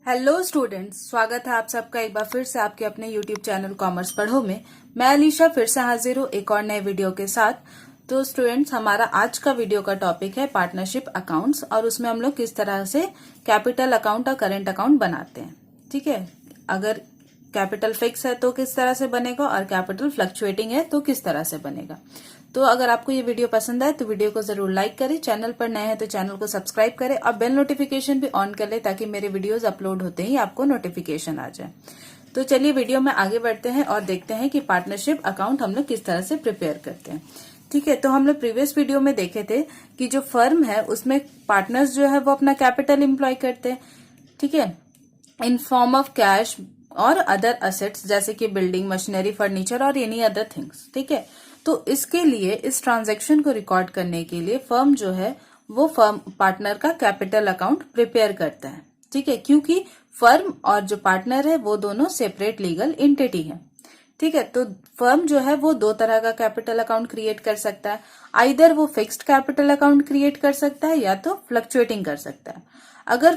Hello students, स्वागत है आप सबका एक बार फिर से आपके अपने यूट्यूब चैनल कॉमर्स पढ़ो में। मैं अलीशा फिर से हाजिर हूँ एक और नए वीडियो के साथ। तो स्टूडेंट्स, हमारा आज का वीडियो का टॉपिक है पार्टनरशिप अकाउंट्स और उसमें हम लोग किस तरह से कैपिटल अकाउंट और करेंट अकाउंट बनाते हैं। ठीक है, अगर कैपिटल फिक्स है तो किस तरह से बनेगा और कैपिटल फ्लक्चुएटिंग है तो किस तरह से बनेगा। तो अगर आपको ये वीडियो पसंद आए तो वीडियो को जरूर लाइक करें, चैनल पर नए हैं तो चैनल को सब्सक्राइब करें और बेल नोटिफिकेशन भी ऑन कर ले ताकि मेरे वीडियोस अपलोड होते ही आपको नोटिफिकेशन आ जाए। तो चलिए वीडियो में आगे बढ़ते हैं और देखते हैं कि पार्टनरशिप अकाउंट हम लोग किस तरह से प्रिपेयर करते हैं। ठीक है, तो हम लोग प्रीवियस वीडियो में देखे थे कि जो फर्म है उसमें पार्टनर्स जो है वो अपना कैपिटल एम्प्लॉय करते हैं। ठीक है, इन फॉर्म ऑफ कैश और अदर असेट्स जैसे कि बिल्डिंग, मशीनरी, फर्नीचर और एनी अदर थिंग्स। ठीक है, तो इसके लिए इस ट्रांजैक्शन को रिकॉर्ड करने के लिए फर्म जो है वो फर्म पार्टनर का कैपिटल अकाउंट प्रिपेयर करता है। ठीक है, क्योंकि फर्म और जो पार्टनर है वो दोनों सेपरेट लीगल एंटिटी है। ठीक है, तो फर्म जो है वो दो तरह का कैपिटल अकाउंट क्रिएट कर सकता है। आइदर वो फिक्स्ड कैपिटल अकाउंट क्रिएट कर सकता है या तो फ्लक्चुएटिंग कर सकता है। अगर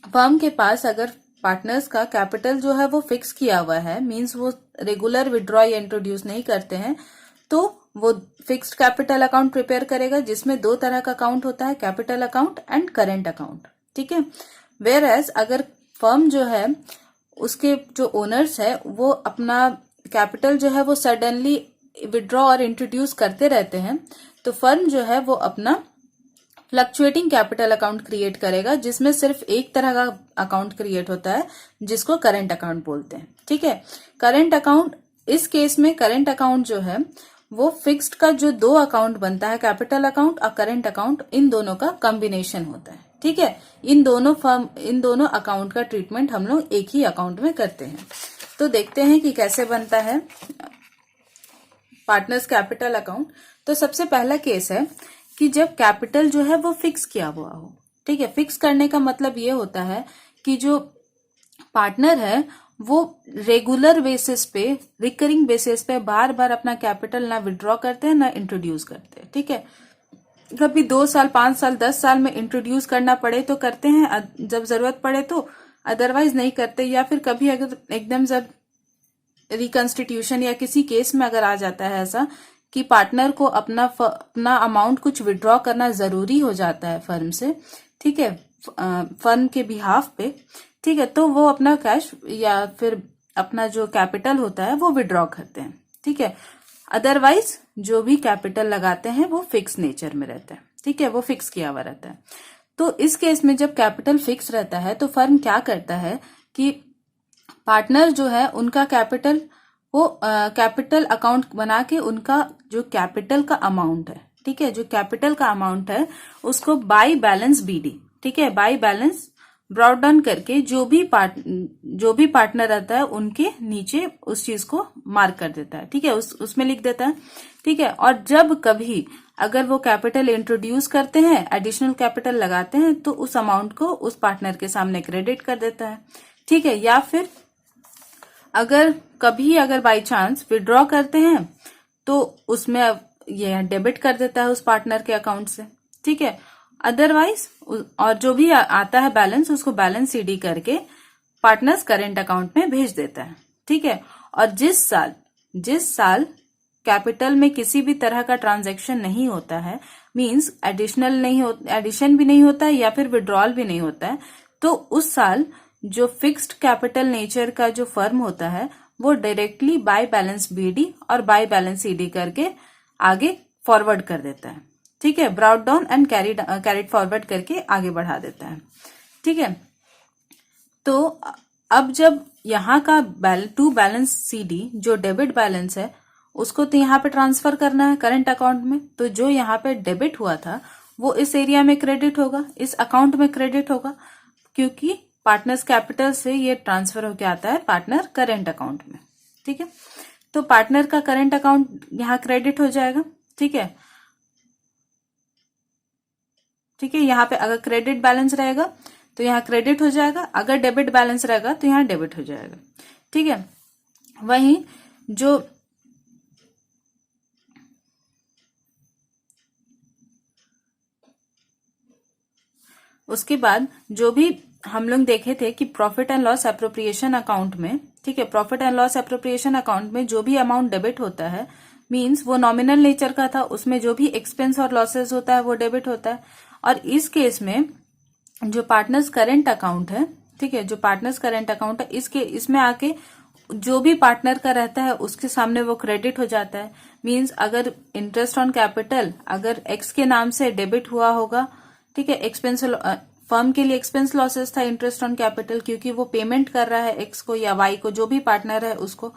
फर्म के पास अगर पार्टनर्स का कैपिटल जो है वो फिक्स किया हुआ है, मींस वो रेगुलर विड्रॉ या इंट्रोड्यूस नहीं करते हैं, तो वो फिक्स्ड कैपिटल अकाउंट प्रिपेयर करेगा जिसमें दो तरह का अकाउंट होता है, capital account and current account. ठीक है, वेयर एज अगर फर्म जो है उसके जो ओनर्स है वो अपना कैपिटल जो है वो सडनली विड्रॉ और इंट्रोड्यूस करते रहते हैं, तो फर्म जो है वो अपना फ्लक्चुएटिंग कैपिटल अकाउंट क्रिएट करेगा जिसमें सिर्फ एक तरह का अकाउंट क्रिएट होता है जिसको करंट अकाउंट बोलते हैं। ठीक है, करंट अकाउंट, इस केस में करंट अकाउंट जो है वो फिक्स्ड का जो दो अकाउंट बनता है, कैपिटल अकाउंट और करंट अकाउंट, इन दोनों का कॉम्बिनेशन होता है। ठीक है, इन दोनों अकाउंट का ट्रीटमेंट हम लोग एक ही अकाउंट में करते हैं। तो देखते हैं कि कैसे बनता है पार्टनर्स कैपिटल अकाउंट। तो सबसे पहला केस है कि जब कैपिटल जो है वो फिक्स किया हुआ हो। ठीक है, फिक्स करने का मतलब ये होता है कि जो पार्टनर है वो रेगुलर बेसिस पे, रिकरिंग बेसिस पे बार बार अपना कैपिटल ना विड्रॉ करते हैं ना इंट्रोड्यूस करते हैं। ठीक है, कभी 2 साल, 5 साल, 10 साल में इंट्रोड्यूस करना पड़े तो करते हैं, जब जरूरत पड़े तो, अदरवाइज नहीं करते। या फिर कभी अगर एकदम जब रिकंस्टिट्यूशन या किसी केस में अगर आ जाता है ऐसा कि पार्टनर को अपना अमाउंट कुछ विड्रॉ करना जरूरी हो जाता है फर्म से, ठीक है, फर्म के बिहाफ पे, ठीक है, तो वो अपना कैश या फिर अपना जो कैपिटल होता है वो विड्रॉ करते हैं। ठीक है, अदरवाइज जो भी कैपिटल लगाते हैं वो फिक्स नेचर में रहता है। ठीक है, वो फिक्स किया हुआ रहता है। तो इस केस में जब कैपिटल फिक्स रहता है तो फर्म क्या करता है कि पार्टनर जो है उनका कैपिटल, वो कैपिटल अकाउंट बना के उनका जो कैपिटल का अमाउंट है, ठीक है, जो कैपिटल का अमाउंट है उसको बाय बैलेंस बीडी, ठीक है, बाय बैलेंस ब्रॉट डाउन करके जो भी पार्टनर रहता है उनके नीचे उस चीज को मार्क कर देता है। ठीक है, उसमें लिख देता है। ठीक है, और जब कभी अगर वो कैपिटल इंट्रोड्यूस करते हैं, एडिशनल कैपिटल लगाते हैं, तो उस अमाउंट को उस पार्टनर के सामने क्रेडिट कर देता है। ठीक है, या फिर अगर बाय चांस विड्रॉ करते हैं तो उसमें ये डेबिट कर देता है उस पार्टनर के अकाउंट से। ठीक है, अदरवाइज और जो भी आता है बैलेंस उसको बैलेंस सीडी करके पार्टनर्स करेंट अकाउंट में भेज देता है। ठीक है, और जिस साल कैपिटल में किसी भी तरह का ट्रांजैक्शन नहीं होता है, मींस एडिशन भी नहीं होता है या फिर विड्रॉल भी नहीं होता है, तो उस साल जो फिक्स्ड कैपिटल नेचर का जो फर्म होता है वो डायरेक्टली बाय बैलेंस बीडी और बाय बैलेंस सीडी करके आगे फॉरवर्ड कर देता है। ठीक है, brought down and carried forward करके आगे बढ़ा देता है। ठीक है, तो अब जब यहाँ का टू बैलेंस सीडी जो डेबिट बैलेंस है उसको तो यहाँ पे ट्रांसफर करना है करंट अकाउंट में, तो जो यहाँ पे डेबिट हुआ था वो इस एरिया में क्रेडिट होगा, इस अकाउंट में क्रेडिट होगा, क्योंकि पार्टनर्स कैपिटल से ये ट्रांसफर होके आता है पार्टनर करेंट अकाउंट में। ठीक है, तो पार्टनर का करेंट अकाउंट यहाँ क्रेडिट हो जाएगा। ठीक है, ठीक है, यहाँ पे अगर क्रेडिट बैलेंस रहेगा तो यहाँ क्रेडिट हो जाएगा, अगर डेबिट बैलेंस रहेगा तो यहाँ डेबिट हो जाएगा। ठीक है, वहीं जो उसके बाद जो भी हम लोग देखे थे कि profit and loss appropriation account में, ठीक है, profit and loss appropriation account में जो भी अमाउंट डेबिट होता है मींस वो नॉमिनल नेचर का था, उसमें जो भी एक्सपेंस और लॉसेस होता है वो डेबिट होता है। और इस केस में जो पार्टनर्स करेंट अकाउंट है, ठीक है, जो पार्टनर्स करेंट अकाउंट है, इसमें आके जो भी पार्टनर का रहता है उसके सामने वो क्रेडिट हो जाता है। मींस अगर इंटरेस्ट ऑन कैपिटल अगर एक्स के नाम से डेबिट हुआ होगा, ठीक है, एक्सपेंस फर्म के लिए एक्सपेंस लॉसेस था इंटरेस्ट ऑन कैपिटल, क्योंकि वो पेमेंट कर रहा है एक्स को या वाई को, जो भी पार्टनर है उसको,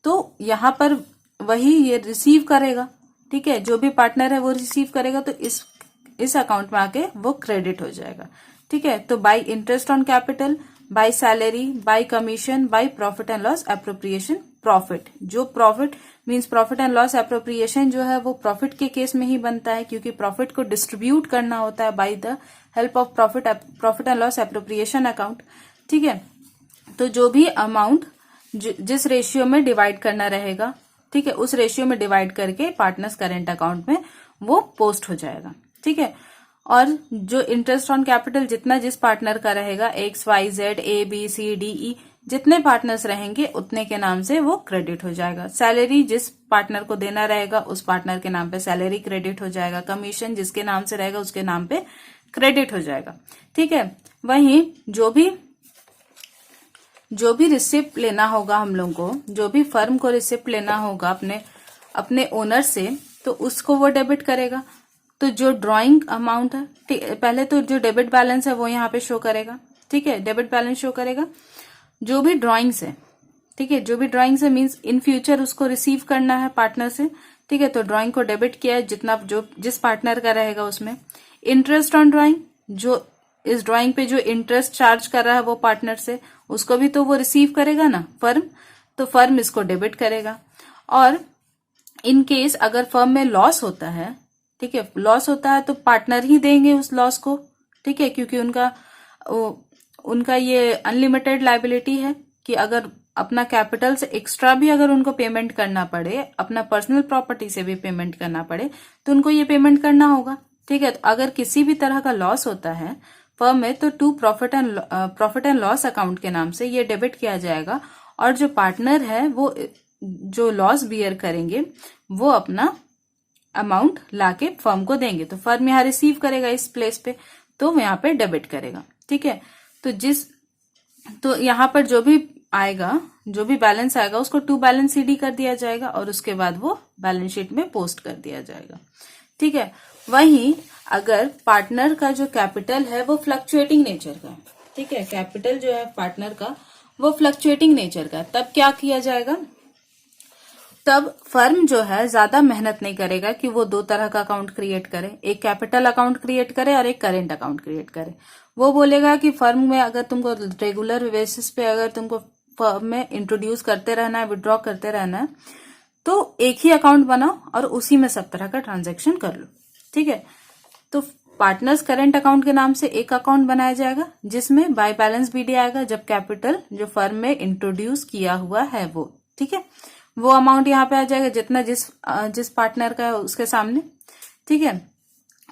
तो यहाँ पर वही ये रिसीव करेगा, ठीक है, जो भी पार्टनर है वो रिसीव करेगा, तो इस अकाउंट में आके वो क्रेडिट हो जाएगा, ठीक है। तो by interest on capital, by salary, by commission, by profit and loss appropriation, profit, जो profit means profit and loss appropriation जो है वो प्रॉफिट के केस में ही बनता है, क्योंकि प्रॉफिट को डिस्ट्रीब्यूट करना होता है by the help of profit and loss appropriation account, ठीक है। तो जो भी अमाउंट जिस रेशियो में डिवाइड करना रहेगा, ठीक है, उस रेशियो में डिवाइड करके पार्टनर्स करेंट अकाउंट में वो पोस्ट हो जाएगा, ठीक है। और जो इंटरेस्ट ऑन कैपिटल जितना जिस पार्टनर का रहेगा, X Y Z A B C D E, जितने पार्टनर्स रहेंगे उतने के नाम से वो क्रेडिट हो जाएगा। सैलरी जिस पार्टनर को देना रहेगा उस पार्टनर के नाम पे सैलरी क्रेडिट हो जाएगा। कमीशन जिसके नाम से रहेगा उसके नाम पे क्रेडिट हो जाएगा, ठीक है। वहीं जो भी रिसिप्ट लेना होगा हम लोग को, जो भी फर्म को रिसिप्ट लेना होगा अपने ओनर से, तो उसको वो डेबिट करेगा। तो जो ड्राइंग अमाउंट है, पहले तो जो डेबिट बैलेंस है वो यहाँ पे शो करेगा, ठीक है, डेबिट बैलेंस शो करेगा। जो भी ड्राइंग्स है, ठीक है, जो भी ड्राइंग्स है मींस इन फ्यूचर उसको रिसीव करना है पार्टनर से, ठीक है, तो ड्राइंग को डेबिट किया है जितना जो जिस पार्टनर का रहेगा उसमें। इंटरेस्ट ऑन ड्राइंग, जो इस ड्राइंग पे जो इंटरेस्ट चार्ज कर रहा है वो पार्टनर से, उसको भी तो वो रिसीव करेगा ना फर्म, तो फर्म इसको डेबिट करेगा। और इन केस अगर फर्म में लॉस होता है, ठीक है, लॉस होता है तो पार्टनर ही देंगे उस लॉस को, ठीक है, क्योंकि उनका ये अनलिमिटेड लायबिलिटी है कि अगर अपना कैपिटल से एक्स्ट्रा भी अगर उनको पेमेंट करना पड़े, अपना पर्सनल प्रॉपर्टी से भी पेमेंट करना पड़े, तो उनको ये पेमेंट करना होगा, ठीक है। तो अगर किसी भी तरह का लॉस होता है फर्म में, तो to profit and loss account के नाम से ये डेबिट किया जाएगा, और जो पार्टनर है वो जो लॉस बियर करेंगे वो अपना अमाउंट लाके फर्म को देंगे, तो फर्म यहाँ रिसीव करेगा इस प्लेस पे, तो वो यहाँ पे डेबिट करेगा, ठीक है। तो यहाँ पर जो भी आएगा, जो भी बैलेंस आएगा उसको टू बैलेंस सीडी कर दिया जाएगा और उसके बाद वो बैलेंस शीट में पोस्ट कर दिया जाएगा, ठीक है। वहीं अगर पार्टनर का जो कैपिटल है वो फ्लक्चुएटिंग नेचर का, ठीक है, कैपिटल जो है पार्टनर का वो फ्लक्चुएटिंग नेचर का, तब क्या किया जाएगा, तब फर्म जो है ज्यादा मेहनत नहीं करेगा कि वो दो तरह का अकाउंट क्रिएट करे, एक कैपिटल अकाउंट क्रिएट करे और एक करेंट अकाउंट क्रिएट करे। वो बोलेगा कि फर्म में अगर तुमको रेगुलर बेसिस पे अगर तुमको फर्म में इंट्रोड्यूस करते रहना है, विड्रॉ करते रहना है, तो एक ही अकाउंट बनाओ और उसी में सब तरह का ट्रांजेक्शन कर लो, ठीक है। तो पार्टनर्स करेंट अकाउंट के नाम से एक अकाउंट बनाया जाएगा जिसमें बाय बैलेंस बीडी आएगा, जब कैपिटल जो फर्म में इंट्रोड्यूस किया हुआ है वो, ठीक है, वो अमाउंट यहाँ पे आ जाएगा जितना जिस पार्टनर का है उसके सामने, ठीक है।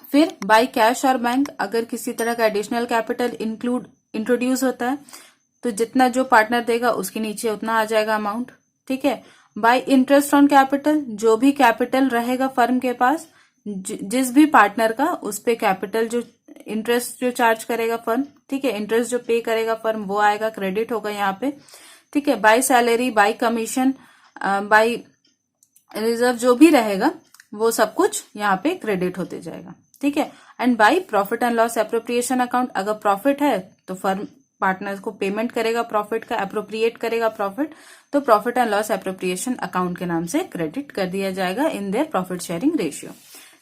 फिर बाय कैश और बैंक, अगर किसी तरह का एडिशनल कैपिटल इंट्रोड्यूस होता है तो जितना जो पार्टनर देगा उसके नीचे उतना आ जाएगा अमाउंट, ठीक है। बाय इंटरेस्ट ऑन कैपिटल, जो भी कैपिटल रहेगा फर्म के पास, जिस भी पार्टनर का, उस पे कैपिटल जो इंटरेस्ट जो चार्ज करेगा फर्म, ठीक है, इंटरेस्ट जो पे करेगा फर्म वो आएगा, क्रेडिट होगा यहाँ पे, ठीक है। By salary, by commission, by reserve, जो भी रहेगा वो सब कुछ यहाँ पे क्रेडिट होते जाएगा, ठीक है। And bye profit and loss appropriation account, अगर प्रॉफिट है तो फर्म पार्टनर को पेमेंट करेगा प्रॉफिट का, एप्रोप्रिएट करेगा प्रॉफिट, तो profit and loss appropriation account के नाम से क्रेडिट कर दिया जाएगा in their profit sharing ratio,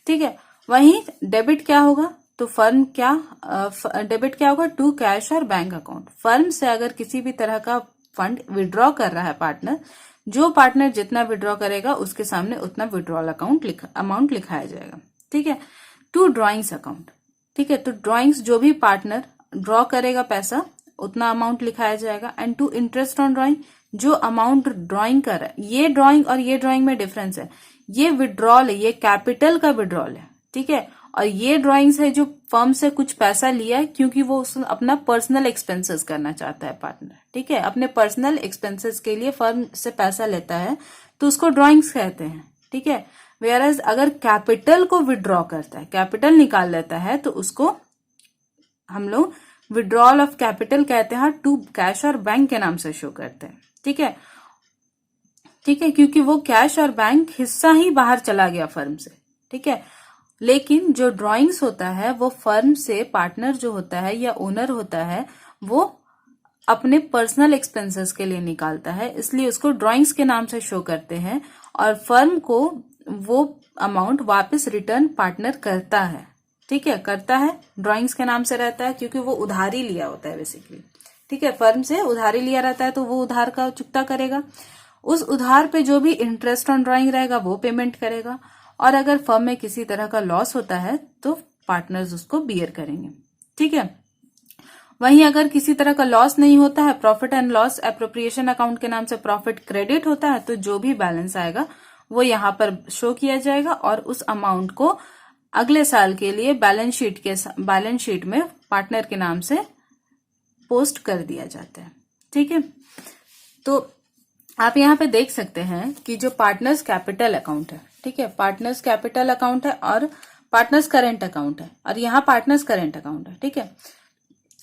ठीक है। वहीं डेबिट क्या होगा, तो फर्म डेबिट क्या होगा, टू कैश और बैंक अकाउंट। फर्म से अगर किसी भी तरह का फंड विड्रॉ कर रहा है पार्टनर, जो पार्टनर जितना विड्रॉ करेगा उसके सामने उतना विड्रॉल अमाउंट लिखाया जाएगा, ठीक है। टू ड्रॉइंग्स अकाउंट, ठीक है, तो ड्रॉइंग्स जो भी पार्टनर ड्रॉ करेगा पैसा उतना अमाउंट लिखाया जाएगा। And to interest on drawing, जो अमाउंट ड्रॉइंग कर रहा है, ये ड्रॉइंग और ये ड्रॉइंग में डिफरेंस है, ये विड्रॉल है, ये कैपिटल का विड्रॉल है, ठीक है, और ये ड्राइंग्स है जो फर्म से कुछ पैसा लिया है क्योंकि वो अपना पर्सनल एक्सपेंसेस करना चाहता है पार्टनर, ठीक है, अपने पर्सनल एक्सपेंसेस के लिए फर्म से पैसा लेता है तो उसको ड्राइंग्स कहते हैं, ठीक है। वेयरएज अगर कैपिटल को विड्रॉ करता है, कैपिटल निकाल लेता है, तो उसको हम लोग विड्रॉल ऑफ कैपिटल कहते हैं, टू कैश और बैंक के नाम से शो करते हैं, ठीक है, ठीक है, क्योंकि वो कैश और बैंक हिस्सा ही बाहर चला गया फर्म से, ठीक है। लेकिन जो ड्राइंग्स होता है वो फर्म से पार्टनर जो होता है या ओनर होता है वो अपने पर्सनल एक्सपेंसेस के लिए निकालता है, इसलिए उसको ड्राइंग्स के नाम से शो करते हैं और फर्म को वो अमाउंट वापस रिटर्न पार्टनर करता है, ठीक है, करता है, ड्राइंग्स के नाम से रहता है क्योंकि वो उधारी लिया होता है बेसिकली, ठीक है, फर्म से उधारी लिया रहता है तो वो उधार का चुकता करेगा, उस उधार पे जो भी इंटरेस्ट ऑन ड्राइंग रहेगा वो पेमेंट करेगा, और अगर फर्म में किसी तरह का लॉस होता है तो पार्टनर्स उसको बियर करेंगे, ठीक है। वहीं अगर किसी तरह का लॉस नहीं होता है, profit and loss appropriation account के नाम से प्रॉफिट क्रेडिट होता है, तो जो भी बैलेंस आएगा वो यहाँ पर शो किया जाएगा और उस अमाउंट को अगले साल के लिए बैलेंस शीट में पार्टनर के नाम से पोस्ट कर दिया जाता है, ठीक है। तो आप यहाँ पे देख सकते हैं कि जो पार्टनर्स कैपिटल अकाउंट है, ठीक है, पार्टनर्स कैपिटल अकाउंट है और पार्टनर्स करेंट अकाउंट है, और यहाँ पार्टनर्स करेंट अकाउंट है, ठीक है।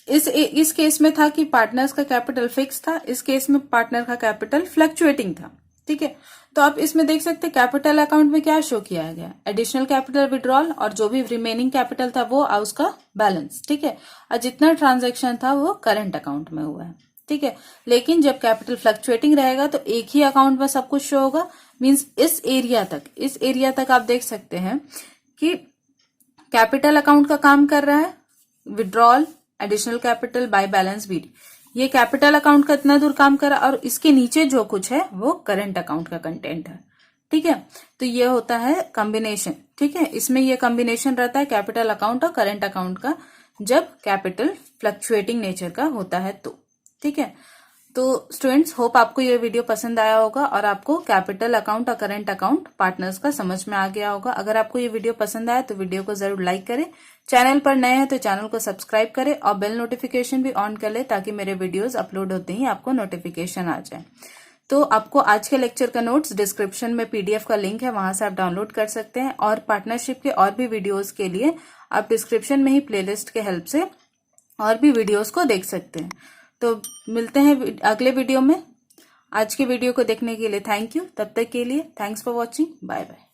इस केस में था कि पार्टनर्स का कैपिटल फिक्स था, इस केस में पार्टनर का कैपिटल फ्लक्चुएटिंग था, ठीक है। तो आप इसमें देख सकते हैं कैपिटल अकाउंट में क्या शो किया गया, एडिशनल कैपिटल विड्रॉल, और जो भी रिमेनिंग कैपिटल था वो उसका बैलेंस, ठीक है, और जितना ट्रांजैक्शन था वो करंट अकाउंट में हुआ है, ठीक है। लेकिन जब कैपिटल फ्लक्चुएटिंग रहेगा तो एक ही अकाउंट में सब कुछ शो होगा, मींस इस एरिया तक आप देख सकते हैं कि कैपिटल अकाउंट का काम कर रहा है, withdrawal, additional capital, by balance BD, ये कैपिटल अकाउंट का इतना दूर काम कर रहा है, और इसके नीचे जो कुछ है वो करंट अकाउंट का कंटेंट है, ठीक है। तो ये होता है कॉम्बिनेशन, ठीक है, इसमें ये कॉम्बिनेशन रहता है कैपिटल अकाउंट और करंट अकाउंट का जब कैपिटल फ्लक्चुएटिंग नेचर का होता है तो, ठीक है। तो स्टूडेंट्स, होप आपको ये वीडियो पसंद आया होगा और आपको कैपिटल अकाउंट और करंट अकाउंट पार्टनर्स का समझ में आ गया होगा। अगर आपको ये वीडियो पसंद आया तो वीडियो को जरूर लाइक करें, चैनल पर नए हैं तो चैनल को सब्सक्राइब करें और बेल नोटिफिकेशन भी ऑन कर ले ताकि मेरे वीडियोस अपलोड होते ही आपको नोटिफिकेशन आ जाए। तो आपको आज के लेक्चर का नोट्स डिस्क्रिप्शन में PDF का लिंक है, वहां से आप डाउनलोड कर सकते हैं, और पार्टनरशिप के और भी वीडियोज के लिए आप डिस्क्रिप्शन में ही प्लेलिस्ट के हेल्प से और भी वीडियोज को देख सकते हैं। तो मिलते हैं अगले वीडियो में। आज के वीडियो को देखने के लिए थैंक यू, तब तक के लिए thanks for watching, bye bye.